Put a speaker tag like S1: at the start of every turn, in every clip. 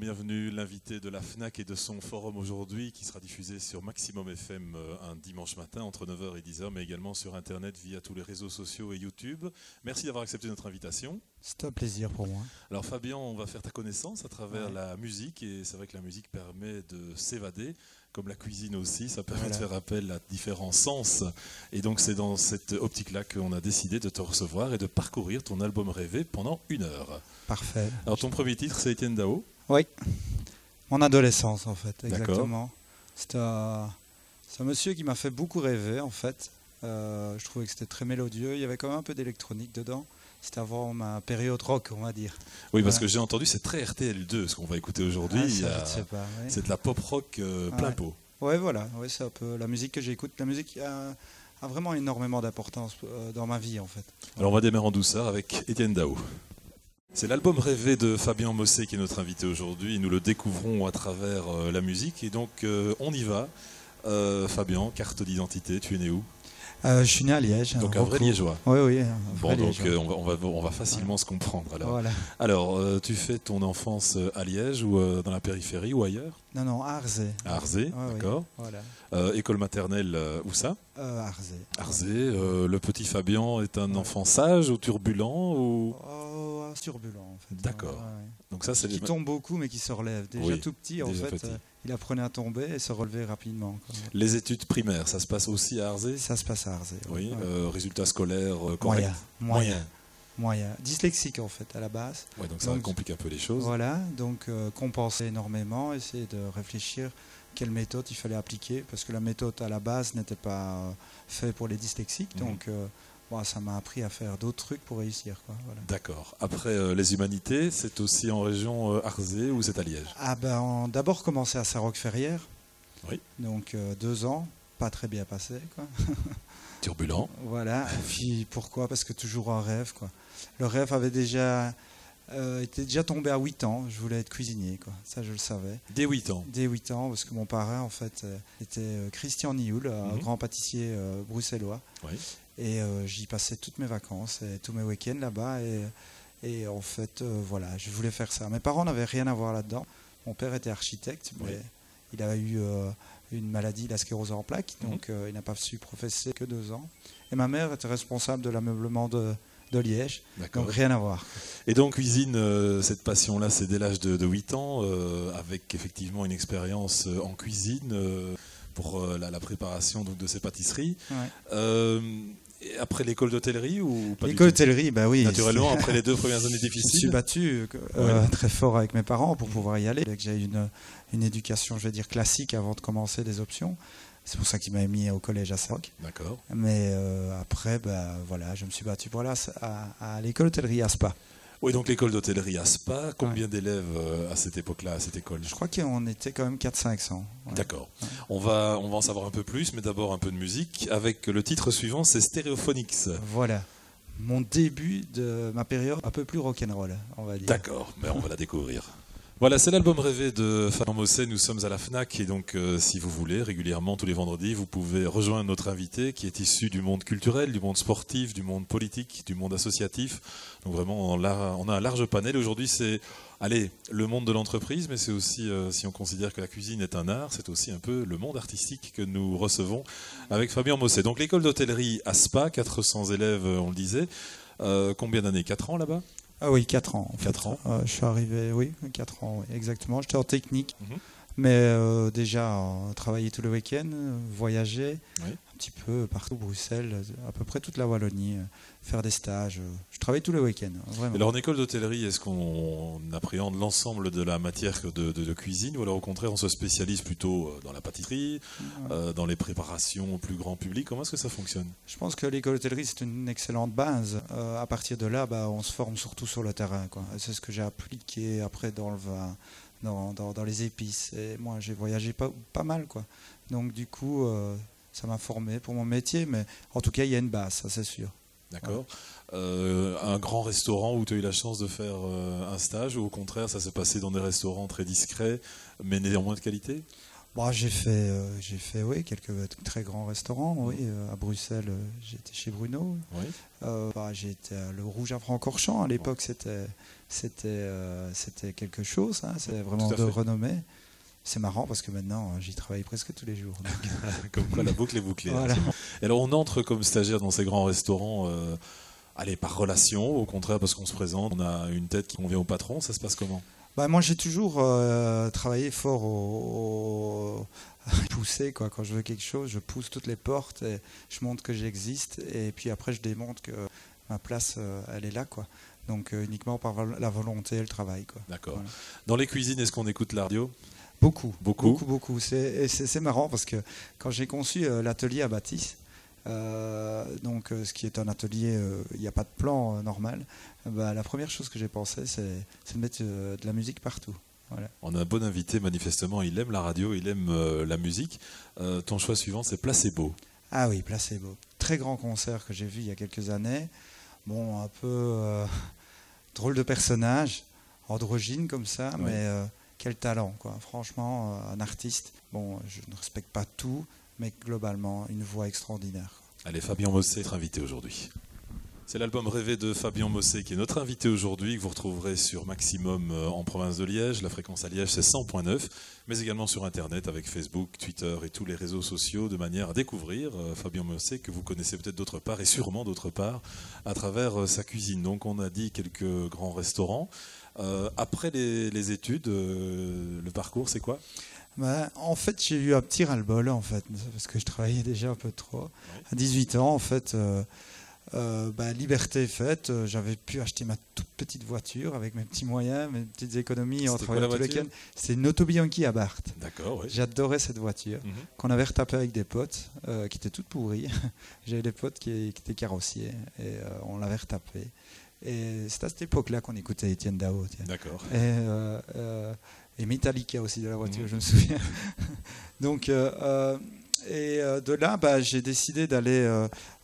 S1: bienvenue l'invité de la FNAC et de son forum aujourd'hui qui sera diffusé sur Maximum FM un dimanche matin entre 9 h et 10 h, mais également sur Internet via tous les réseaux sociaux et YouTube. Merci d'avoir accepté notre invitation.
S2: C'est un plaisir pour moi.
S1: Alors Fabien, on va faire ta connaissance à travers la musique, et c'est vrai que la musique permet de s'évader, comme la cuisine aussi, ça permet de faire appel à différents sens. Et donc c'est dans cette optique-là qu'on a décidé de te recevoir et de parcourir ton album rêvé pendant 1 heure.
S2: Parfait.
S1: Alors ton premier titre, c'est Étienne Dao.
S2: Oui, mon adolescence en fait, exactement. C'est un monsieur qui m'a fait beaucoup rêver en fait. Je trouvais que c'était très mélodieux, il y avait quand même un peu d'électronique dedans. C'était avant ma période rock, on va dire.
S1: Oui, parce que j'ai entendu, c'est très RTL2 ce qu'on va écouter aujourd'hui. C'est de la pop rock plein pot.
S2: Oui, voilà, c'est un peu la musique que j'écoute. La musique a vraiment énormément d'importance dans ma vie en fait.
S1: Alors on va démarrer en douceur avec Étienne Dao. C'est l'album rêvé de Fabien Mossé qui est notre invité aujourd'hui. Nous le découvrons à travers la musique. Et donc on y va. Fabien, carte d'identité, tu es né où ?
S2: Je suis né à Liège.
S1: Donc un vrai liégeois.
S2: Oui.
S1: Bon, donc on va facilement se comprendre. Alors, alors tu fais ton enfance à Liège ou dans la périphérie ou ailleurs ?
S2: Non, à Arzé.
S1: À Arzé, d'accord.
S2: Oui, voilà.
S1: École maternelle, où ça ?
S2: Arzé.
S1: Arzé. Le petit Fabien est un enfant sage ou turbulent ou...
S2: Turbulent en fait.
S1: D'accord. Donc ça, c'est
S2: qui tombe beaucoup mais qui se relève. Déjà tout petit en fait. Il apprenait à tomber et se relever rapidement.
S1: Les études primaires, ça se passe aussi à Arzé ?
S2: Ça se passe à Arzé.
S1: Oui. Résultats scolaires corrects ?
S2: Moyen. Dyslexique en fait à la base.
S1: Ouais, donc ça complique un peu les choses.
S2: Voilà, donc compenser énormément, essayer de réfléchir quelle méthode il fallait appliquer, parce que la méthode à la base n'était pas faite pour les dyslexiques, donc ça m'a appris à faire d'autres trucs pour réussir. Voilà.
S1: D'accord. Après les humanités, c'est aussi en région Arzé ou c'est à Liège ?
S2: D'abord commencé à Saroc-Ferrières, donc 2 ans, pas très bien passé.
S1: Turbulent.
S2: Voilà, puis pourquoi ? Parce que toujours un rêve. Le rêve avait était déjà tombé à 8 ans, je voulais être cuisinier, ça je le savais.
S1: Dès 8 ans ?
S2: Dès 8 ans, parce que mon parrain en fait était Christian Nioul, un grand pâtissier bruxellois.
S1: Oui.
S2: Et j'y passais toutes mes vacances et tous mes week-ends là-bas. Et en fait, je voulais faire ça. Mes parents n'avaient rien à voir là-dedans. Mon père était architecte, mais il avait eu une maladie, la sclérose en plaques, donc il n'a pas su professer que 2 ans. Et ma mère était responsable de l'ameublement de Liège, donc rien à voir.
S1: Et donc cuisine, cette passion-là, c'est dès l'âge de 8 ans, avec effectivement une expérience en cuisine pour la préparation donc, de ces pâtisseries. Et après l'école d'hôtellerie ou pas ?
S2: L'école d'hôtellerie, oui.
S1: Naturellement, après les 2 premières années difficiles.
S2: Je suis battu très fort avec mes parents pour pouvoir y aller. J'ai eu une éducation, je vais dire, classique avant de commencer des options. C'est pour ça qu'il m'a mis au collège à Saroc.
S1: D'accord.
S2: Mais après, je me suis battu pour aller à l'école d'hôtellerie à Spa.
S1: Oui, donc l'école d'hôtellerie à Spa, combien d'élèves à cette époque-là, à cette école ?
S2: Je crois qu'on était quand même 400-500.
S1: D'accord. On va en savoir un peu plus, mais d'abord un peu de musique, avec le titre suivant, c'est Stereophonics.
S2: Voilà. Mon début de ma période un peu plus rock'n'roll, on va dire.
S1: D'accord, mais on va la découvrir. Voilà, c'est l'album rêvé de Fabien Mossé. Nous sommes à la FNAC et donc si vous voulez, régulièrement tous les vendredis, vous pouvez rejoindre notre invité qui est issu du monde culturel, du monde sportif, du monde politique, du monde associatif. Donc vraiment, on a un large panel. Aujourd'hui, c'est le monde de l'entreprise, mais c'est aussi, si on considère que la cuisine est un art, c'est aussi un peu le monde artistique que nous recevons avec Fabien Mossé. Donc l'école d'hôtellerie à Spa, 400 élèves, on le disait. Combien d'années ? 4 ans là-bas ?
S2: Ah oui, 4 ans.
S1: 4 ans.
S2: Je suis arrivé, 4 ans, exactement. J'étais en technique, mais déjà travailler tous les week-ends, voyager un petit peu partout, Bruxelles, à peu près toute la Wallonie, faire des stages. Je travaille tous les week-ends, vraiment.
S1: Alors en école d'hôtellerie, est-ce qu'on appréhende l'ensemble de la matière de cuisine ou alors au contraire on se spécialise plutôt dans la pâtisserie, dans les préparations au plus grand public ? Comment est-ce que ça fonctionne ?
S2: Je pense que l'école d'hôtellerie c'est une excellente base. À partir de là, on se forme surtout sur le terrain. C'est ce que j'ai appliqué après dans le vin, dans les épices. Et moi j'ai voyagé pas mal. Donc du coup, ça m'a formé pour mon métier, mais en tout cas il y a une base, ça c'est sûr.
S1: D'accord. Un grand restaurant où tu as eu la chance de faire un stage ou au contraire ça s'est passé dans des restaurants très discrets mais néanmoins de qualité ?
S2: Bon, j'ai fait oui, quelques très grands restaurants. Oui, à Bruxelles, j'étais chez Bruno.
S1: Oui.
S2: J'ai été à Le Rouge à Francorchamps. À l'époque, c'était quelque chose. Hein, c'est vraiment de renommée. C'est marrant parce que maintenant, j'y travaille presque tous les jours.
S1: Comme quoi, la boucle est bouclée.
S2: Voilà.
S1: Et alors, on entre comme stagiaire dans ces grands restaurants, allez, par relation, au contraire, parce qu'on se présente, on a une tête qui convient au patron. Ça se passe comment?
S2: Moi, j'ai toujours travaillé fort pousser, quoi. Quand je veux quelque chose, je pousse toutes les portes et je montre que j'existe. Et puis après, je démontre que ma place, elle est là, quoi. Donc uniquement par la volonté et le travail, quoi.
S1: D'accord.
S2: Voilà.
S1: Dans les cuisines, est-ce qu'on écoute la radio?
S2: Beaucoup.
S1: C'est
S2: C'est marrant parce que quand j'ai conçu l'atelier à Bâtisse, ce qui est un atelier, il n'y a pas de plan normal. La première chose que j'ai pensé, c'est de mettre de la musique partout. Voilà.
S1: On a un bon invité, manifestement, il aime la radio, il aime la musique. Ton choix suivant, c'est Placebo.
S2: Ah oui, Placebo. Très grand concert que j'ai vu il y a quelques années. Bon, un peu drôle de personnage, androgyne comme ça, oui. Mais quel talent, quoi. Franchement, un artiste. Bon, je ne respecte pas tout, mais globalement, une voix extraordinaire.
S1: Allez, Fabien Mossé est invité aujourd'hui. C'est l'album Rêver de Fabien Mossé qui est notre invité aujourd'hui, que vous retrouverez sur Maximum en province de Liège. La fréquence à Liège, c'est 100.9, mais également sur Internet avec Facebook, Twitter et tous les réseaux sociaux, de manière à découvrir Fabien Mossé, que vous connaissez peut-être d'autre part, et sûrement d'autre part, à travers sa cuisine. Donc on a dit quelques grands restaurants. Après les études, le parcours, c'est quoi ?
S2: En fait, j'ai eu un petit ras-le-bol, en fait, parce que je travaillais déjà un peu trop. Oui. À 18 ans, en fait, liberté faite, j'avais pu acheter ma toute petite voiture avec mes petits moyens, mes petites économies.
S1: C'était quoi la voiture ?
S2: C'est une Auto Bianchi Abarth.
S1: D'accord, oui.
S2: J'adorais cette voiture, qu'on avait retapée avec des potes, qui étaient toutes pourries. J'avais des potes qui étaient carrossiers, et on l'avait retapée. Et c'est à cette époque-là qu'on écoutait Étienne Dao.
S1: D'accord.
S2: Et Metallica aussi de la voiture, je me souviens. Donc, de là, j'ai décidé d'aller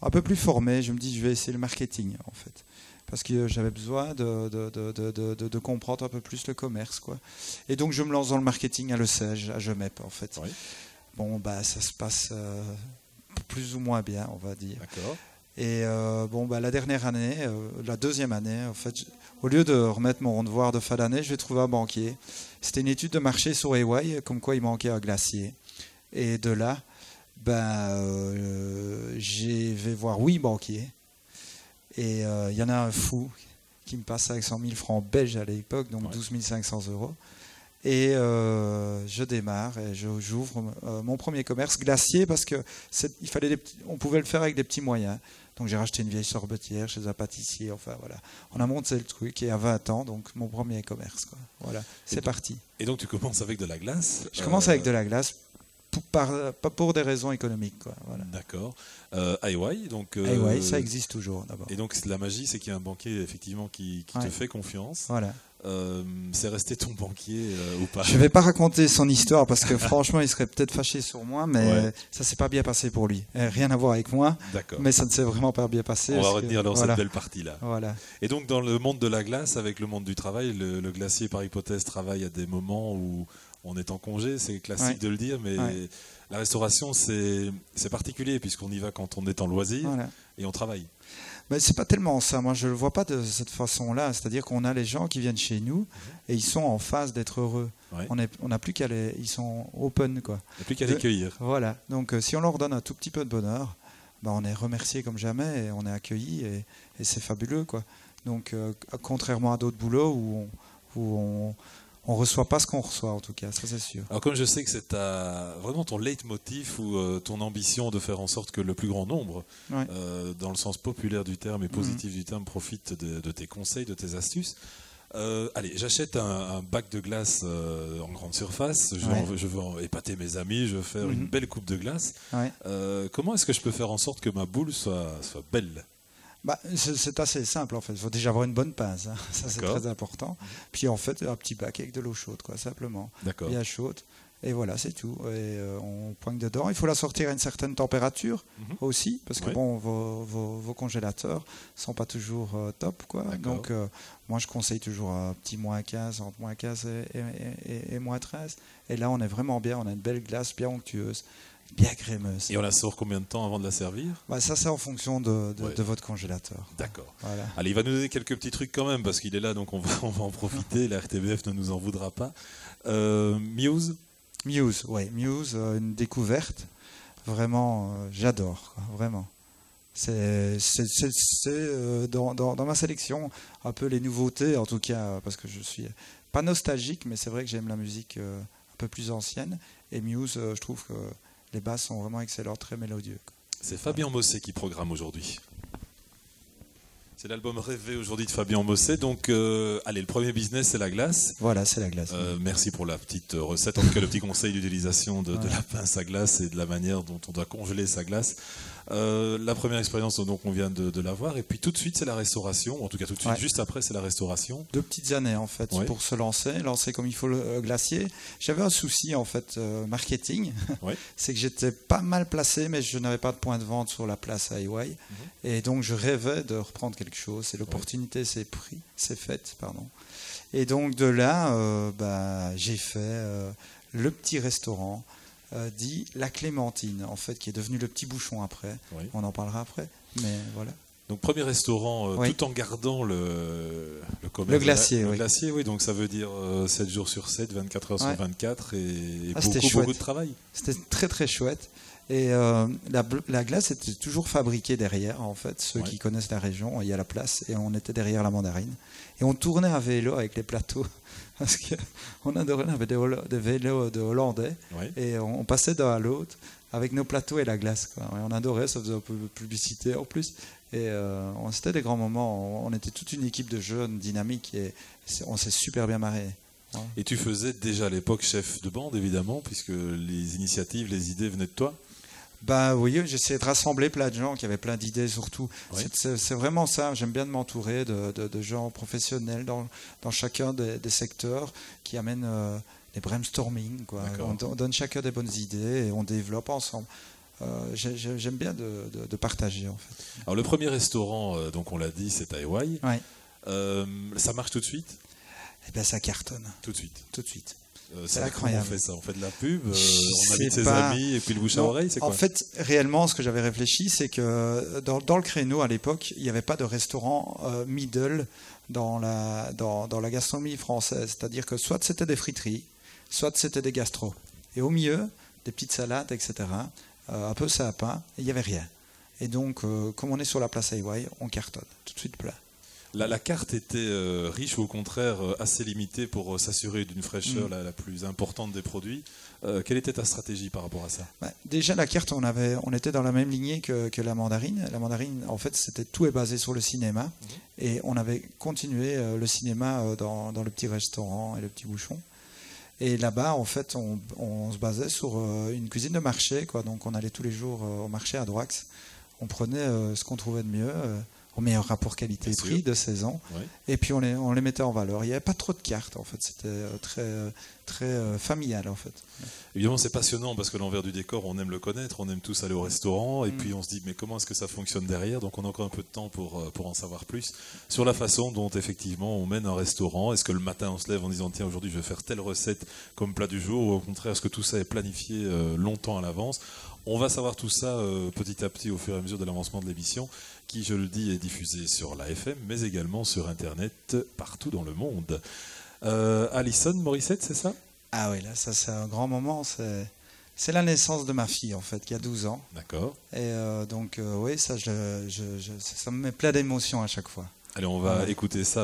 S2: un peu plus formé. Je me dis, je vais essayer le marketing, en fait. Parce que j'avais besoin de comprendre un peu plus le commerce, quoi. Et donc, je me lance dans le marketing à l'ESSEG, à Gemep, en fait. Oui. Bon, ça se passe plus ou moins bien, on va dire.
S1: D'accord.
S2: Et la dernière année, la deuxième année, en fait, au lieu de remettre mon devoir de fin d'année, je vais trouver un banquier. C'était une étude de marché sur EY, comme quoi il manquait un glacier. Et de là, je vais voir 8 banquiers. Et il y en a un fou qui me passe 500 000 francs belges à l'époque, donc 12 500 €. Et je démarre et j'ouvre mon premier commerce glacier parce que on pouvait le faire avec des petits moyens. Donc j'ai racheté une vieille sorbetière chez un pâtissier. Enfin voilà, on a monté le truc et à 20 ans, donc mon premier commerce, quoi. Voilà, c'est parti.
S1: Et donc tu commences avec de la glace ?
S2: Je commence avec de la glace. Pas pour des raisons économiques, quoi. Voilà.
S1: D'accord. AY, donc.
S2: AY, ça existe toujours d'abord.
S1: Et donc la magie, c'est qu'il y a un banquier effectivement qui te fait confiance.
S2: Voilà.
S1: C'est resté ton banquier ou pas ?
S2: Je ne vais pas raconter son histoire parce que franchement, il serait peut-être fâché sur moi, mais ça ne s'est pas bien passé pour lui. Rien à voir avec moi, mais ça ne s'est vraiment pas bien passé.
S1: On va retenir alors cette belle partie-là.
S2: Voilà.
S1: Et donc dans le monde de la glace, avec le monde du travail, le glacier par hypothèse travaille à des moments où on est en congé, c'est classique de le dire, mais la restauration, c'est particulier puisqu'on y va quand on est en loisir et on travaille.
S2: Mais c'est pas tellement ça. Moi, je le vois pas de cette façon-là. C'est-à-dire qu'on a les gens qui viennent chez nous et ils sont en phase d'être heureux. Ouais. On n'a plus qu'à ils sont open, quoi.
S1: Il n'y a plus qu'à les cueillir.
S2: Voilà. Donc, si on leur donne un tout petit peu de bonheur, on est remercié comme jamais et on est accueilli et c'est fabuleux, quoi. Donc, contrairement à d'autres boulots où on ne reçoit pas ce qu'on reçoit, en tout cas, ça c'est sûr.
S1: Alors comme je sais que c'est vraiment ton leitmotiv ou ton ambition de faire en sorte que le plus grand nombre, dans le sens populaire du terme et positif du terme, profite de tes conseils, de tes astuces. Allez, j'achète un bac de glace en grande surface, je veux épater mes amis, je veux faire une belle coupe de glace. Comment est-ce que je peux faire en sorte que ma boule soit belle ?
S2: C'est assez simple en fait. Il faut déjà avoir une bonne pince, hein. Ça c'est très important. Puis en fait un petit bac avec de l'eau chaude, quoi, simplement.
S1: D'accord.
S2: Bien chaude. Et voilà, c'est tout. Et on poigne dedans. Il faut la sortir à une certaine température aussi, parce que bon, vos congélateurs sont pas toujours top, quoi. Donc, moi, je conseille toujours un petit -15, entre -15 et -13. Et là, on est vraiment bien. On a une belle glace bien onctueuse, bien crémeuse.
S1: Et on la sort combien de temps avant de la servir?
S2: Bah, ça, c'est en fonction de votre congélateur.
S1: D'accord.
S2: Voilà.
S1: Allez, il va nous donner quelques petits trucs quand même, parce qu'il est là, donc on va en profiter. La RTBF ne nous en voudra pas. Muse?
S2: Muse, oui. Muse, une découverte. Vraiment, j'adore, quoi, vraiment. C'est dans ma sélection un peu les nouveautés, en tout cas, parce que je suis pas nostalgique, mais c'est vrai que j'aime la musique un peu plus ancienne. Et Muse, je trouve que les basses sont vraiment excellentes, très mélodieux.
S1: C'est Fabien Mossé qui programme aujourd'hui. C'est l'album rêvé aujourd'hui de Fabien Mossé. Donc, allez, le premier business, c'est la glace.
S2: Voilà, c'est la glace.
S1: Merci pour la petite recette, en tout cas le petit conseil d'utilisation de la pince à glace et de la manière dont on doit congeler sa glace. La première expérience, donc on vient de la voir. Et puis tout de suite, c'est la restauration. En tout cas, tout de suite, juste après, c'est la restauration.
S2: 2 petites années, en fait, pour se lancer comme il faut le glacier. J'avais un souci, en fait, marketing. C'est que j'étais pas mal placé, mais je n'avais pas de point de vente sur la place à EY. Et donc, je rêvais de reprendre quelque chose. Et l'opportunité s'est faite, pardon. Et donc, de là, j'ai fait le petit restaurant dit La Clémentine, en fait, qui est devenu le petit bouchon après. On en parlera après, mais voilà.
S1: Donc premier restaurant, tout en gardant le commerce.
S2: Le glacier,
S1: le glacier, oui. Donc ça veut dire 7 jours sur 7, 24 heures sur 24 et beaucoup de travail.
S2: C'était très très chouette. Et la glace était toujours fabriquée derrière, en fait. Ceux qui connaissent la région, il y a la place, et on était derrière la mandarine. Et on tournait à vélo avec les plateaux, parce qu'on adorait, on avait des vélos de Hollandais, et on passait d'un à l'autre avec nos plateaux et la glace, quoi. Et on adorait, ça faisait un peu de publicité en plus. Et c'était des grands moments. On était toute une équipe de jeunes dynamiques, et on s'est super bien marré.
S1: Et tu faisais déjà à l'époque chef de bande, évidemment, puisque les initiatives, les idées venaient de toi?
S2: Bah oui, j'essayais de rassembler plein de gens qui avaient plein d'idées surtout. C'est vraiment ça, j'aime bien de m'entourer de gens professionnels dans chacun des secteurs qui amènent des brainstorming, quoi. On donne chacun des bonnes idées et on développe ensemble. J'aime bien de partager, en fait.
S1: Alors le premier restaurant, donc on l'a dit, c'est à EY. Ça marche tout de suite?
S2: Eh bien, ça cartonne.
S1: Tout de suite?
S2: Tout de suite.
S1: C'est incroyable. On fait ça, on fait de la pub, on invite ses amis et puis le bouche à oreille, c'est quoi?
S2: En fait, réellement, ce que j'avais réfléchi, c'est que dans le créneau à l'époque, il n'y avait pas de restaurant middle dans la gastronomie française. C'est-à-dire que soit c'était des friteries, soit c'était des gastros. Et au milieu, des petites salades, etc. Un peu ça à pain, il n'y avait rien. Et donc, comme on est sur la place EY, on cartonne, tout de suite plein.
S1: La carte était riche ou au contraire assez limitée pour s'assurer d'une fraîcheur la plus importante des produits. Quelle était ta stratégie par rapport à ça?
S2: Déjà, la carte, on était dans la même lignée que la mandarine. La mandarine, en fait, tout est basé sur le cinéma. Et on avait continué le cinéma dans le petit restaurant et le petit bouchon. Et là-bas, en fait, on se basait sur une cuisine de marché, quoi. Donc, on allait tous les jours au marché à Droix. On prenait ce qu'on trouvait de mieux, au meilleur rapport qualité-prix de saison, et puis on les mettait en valeur. Il n'y avait pas trop de cartes, en fait. C'était très familial, en fait.
S1: Évidemment, c'est passionnant parce que l'envers du décor, on aime le connaître, on aime tous aller au restaurant, et puis on se dit, mais comment est-ce que ça fonctionne derrière? Donc on a encore un peu de temps pour en savoir plus sur la façon dont, effectivement, on mène un restaurant. Est-ce que le matin, on se lève en disant, tiens, aujourd'hui, je vais faire telle recette comme plat du jour, ou au contraire, est-ce que tout ça est planifié longtemps à l'avance? On va savoir tout ça petit à petit au fur et à mesure de l'avancement de l'émission, qui, je le dis, est diffusée sur la FM, mais également sur Internet, partout dans le monde. Alison Morissette, c'est ça? Ah
S2: oui, là, ça c'est un grand moment. C'est la naissance de ma fille, en fait, qui a 12 ans.
S1: D'accord.
S2: Et donc, oui, ça me met plein d'émotions à chaque fois.
S1: Allez, on va écouter ça.